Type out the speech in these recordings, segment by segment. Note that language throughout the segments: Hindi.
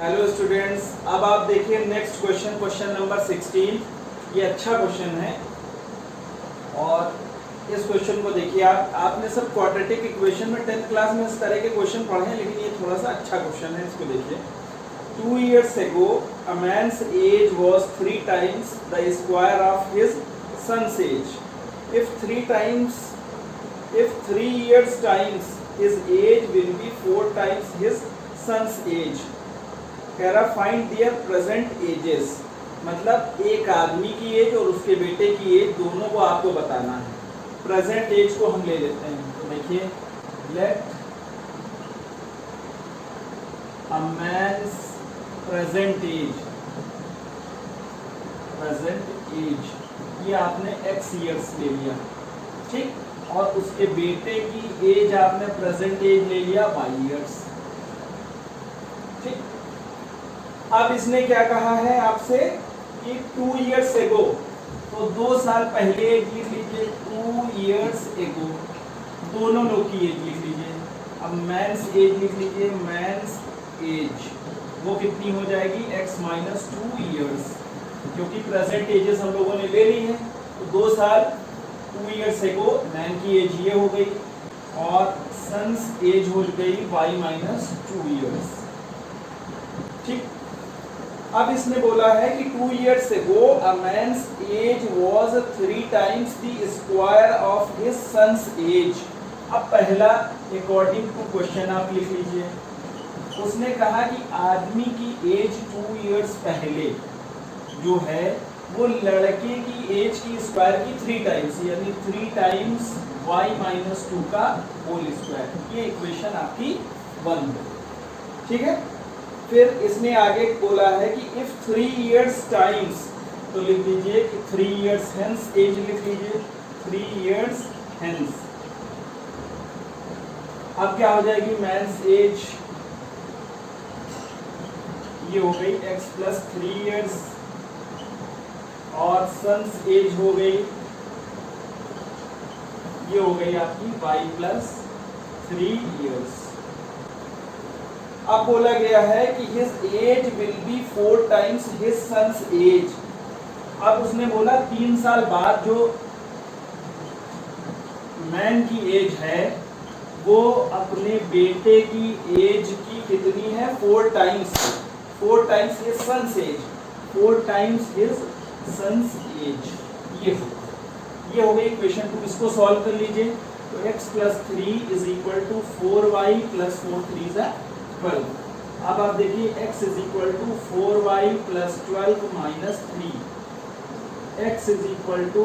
हेलो स्टूडेंट्स, अब आप देखिए नेक्स्ट क्वेश्चन, क्वेश्चन नंबर 16। ये अच्छा क्वेश्चन है और इस क्वेश्चन को देखिए आपने सब क्वाड्रेटिक इक्वेशन में 10th क्लास में इस तरह के क्वेश्चन पढ़े हैं, लेकिन ये थोड़ा सा अच्छा क्वेश्चन है। इसको देखिए। 2 years ago a man's age was 3 times the square of his son's age. If 3 years times his age will be 4 times his son's age. कह रहा फाइंड देयर प्रेजेंट एजेस, मतलब एक आदमी की एज और उसके बेटे की एज दोनों को आपको बताना है। प्रेजेंट एज को हम ले लेते हैं, तो देखिए लेट अ मैन्स प्रेजेंट एज, ये आपने x ईयर्स ले लिया, ठीक, और उसके बेटे की एज आपने प्रेजेंट एज ले लिया y ईयर्स, ठीक। अब इसने क्या कहा है आपसे कि 2 years ago, तो 2 साल पहले लिख लीजिए 2 years ago, दोनों लोग की एज लिख लीजिए। अब मैंस एज लिख लीजिए, मैंस एज वो कितनी हो जाएगी x माइनस 2 ईयर्स, क्योंकि प्रेजेंट एजेस हम लोगों ने ले ली है। तो 2 साल 2 years ago मैन की एज ये हो गई और सन्स एज हो गई y माइनस 2 ईयर्स, ठीक। अब इसने बोला है कि 2 years ago a man's age was 3 times the square of his son's age. अब पहला अकॉर्डिंग टू क्वेश्चन आप लिख लीजिए। उसने कहा कि आदमी की एज 2 years पहले जो है वो लड़के की एज की स्क्वायर की 3 टाइम्स, यानी 3 टाइम्स y माइनस 2 का होल स्क्वायर। ये इक्वेशन आपकी 1 है, ठीक है। फिर इसने आगे बोला है कि इफ 3 years टाइम्स, तो लिख दीजिए कि 3 years hence एज लिख लीजिए, 3 years hence। अब क्या हो जाएगी मैंस एज, ये हो गई x प्लस 3 years और सन्स एज हो गई, ये हो गई आपकी y प्लस 3 years। अब बोला गया है कि his age will be 4 times his son's age। अब उसने बोला 3 साल बाद जो मैन की एज है वो अपने बेटे की एज की कितनी है 4 times, 4 times his son's age, 4 times his son's age। ये हो गई इक्वेशन 2। इसको सॉल्व कर लीजिए, तो x plus 3 is equal to 4y plus 4 3 जा 12। अब आप देखिए x is equal to 4y plus 12 minus 3, x is equal to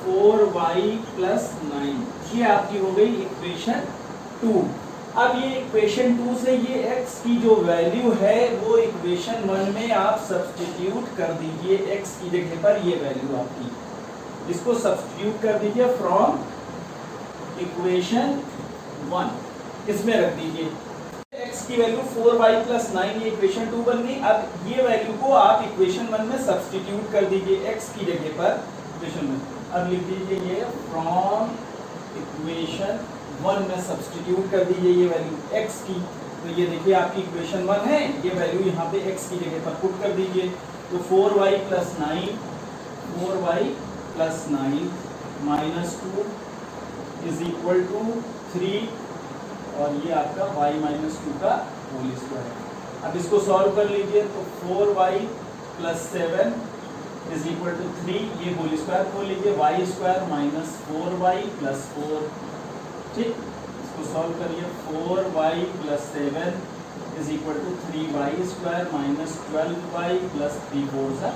4y plus 9। ये आपकी हो गई इक्वेशन 2। अब ये इक्वेशन 2 से ये x की जो वैल्यू है वो इक्वेशन 1 में आप सब्स्टिट्यूट कर दीजिए, x की जगह पर ये वैल्यू आपकी, इसको सब्स्टिट्यूट कर दीजिए फ्रॉम इक्वेशन 1, इसमें रख दीजिए। x की वैल्यू 4y प्लस 9, ये इक्वेशन 2 बन गई। अब ये वैल्यू को आप इक्वेशन 1 में सब्स्टिट्यूट कर दीजिए x की जगह पर इक्वेशन में। अब लिख दीजिए ये फ्रॉम इक्वेशन 1 में सब्स्टिट्यूट कर दीजिए ये वैल्यू x की। तो ये देखिए आपकी इक्वेशन 1 है, ये वैल्यू यहाँ पे x की जगह पर पुट कर दीजिए। तो 4y plus 9 minus 2 is equal to 3 और ये आपका y माइनस 2 का होल स्क्वायर। अब इसको सॉल्व कर लीजिए, तो 4y plus 7 is equal to 3, ये होल स्क्वायर खोल लीजिए, y square minus 4y plus 4, ठीक। इसको सॉल्व करिए, 4y plus 7 is equal to 3y square minus 12y plus 3 4 सा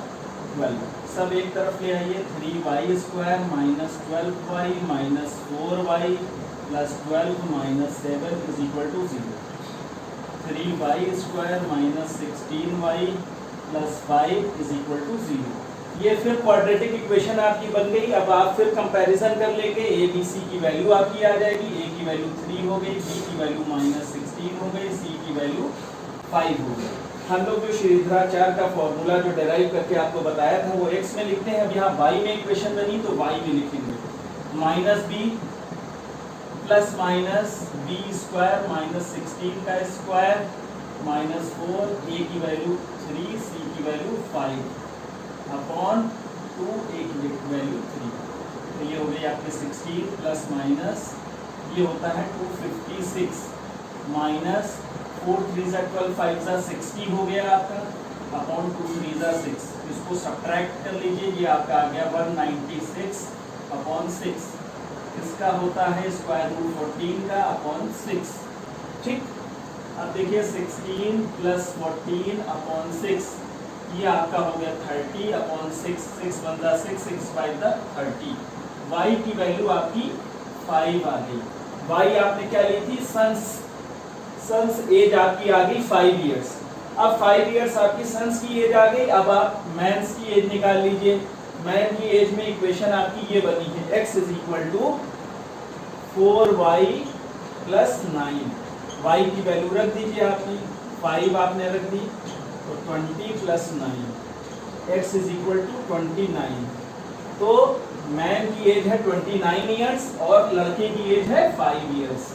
12। सब एक तरफ ले आइए, 3y square minus 12y minus 4y plus 12 minus 7 is equal to 0। 3y square minus 16y plus 5 is equal to 0। ये फिर क्वाड्रेटिक इक्वेशन आपकी बन गई। अब आप फिर कंपैरिजन कर लेंगे, ए बी सी की वैल्यू आपकी आ जाएगी। ए की वैल्यू 3 हो गई, बी की वैल्यू माइनस 16 हो गई, सी की वैल्यू 5 हो गई। हम लोग जो श्रीधराचार्य का फॉर्मूला जो डेराइव करके आपको बताया था वो x में लिखते हैं। अब यहाँ y में इक्वेशन बनी तो y में लिखेंगे, minus B plus minus B square minus 16 का स्क्वायर -4, ए की वैल्यू 3, सी की वैल्यू 5 अपॉन 2, ए की वैल्यू 3। तो ये हो गई आपके 16 प्लस माइनस ये होता है 256 माइनस 4 3 ज़ा 12 5 ज़ा 60 हो गया आपका अपॉन 2 3 ज़ा 6। इसको सब्ट्रैक्ट कर लीजिए, ये आपका आ गया 196 अपॉन 6। इसका होता है स्क्वायर रूट 14 का अपॉन 6। ठीक, अब देखिए 16 प्लस 14 अपॉन 6 ये आपका हो गया 30 अपॉन 6, 6 1 ज़ा 6, 6 5 ज़ा 30। y की वैल्यू आपकी 5 आ गई। y आपने क्या ली थी, सन्स एज आपकी आ गई 5 इयर्स। अब 5 इयर्स आपकी सन्स की एज आ गई। अब आप मैंस की एज निकाल लीजिए। मैन की एज में इक्वेशन आपकी ये बनी है, x is equal to 4y plus 9। y की वैल्यू रख दीजिए आपने, 5 आपने रख दी, तो 20 plus 9, x is equal to 29। तो मैन की एज है 29 इयर्स और लड़के की एज है 5 इयर्स।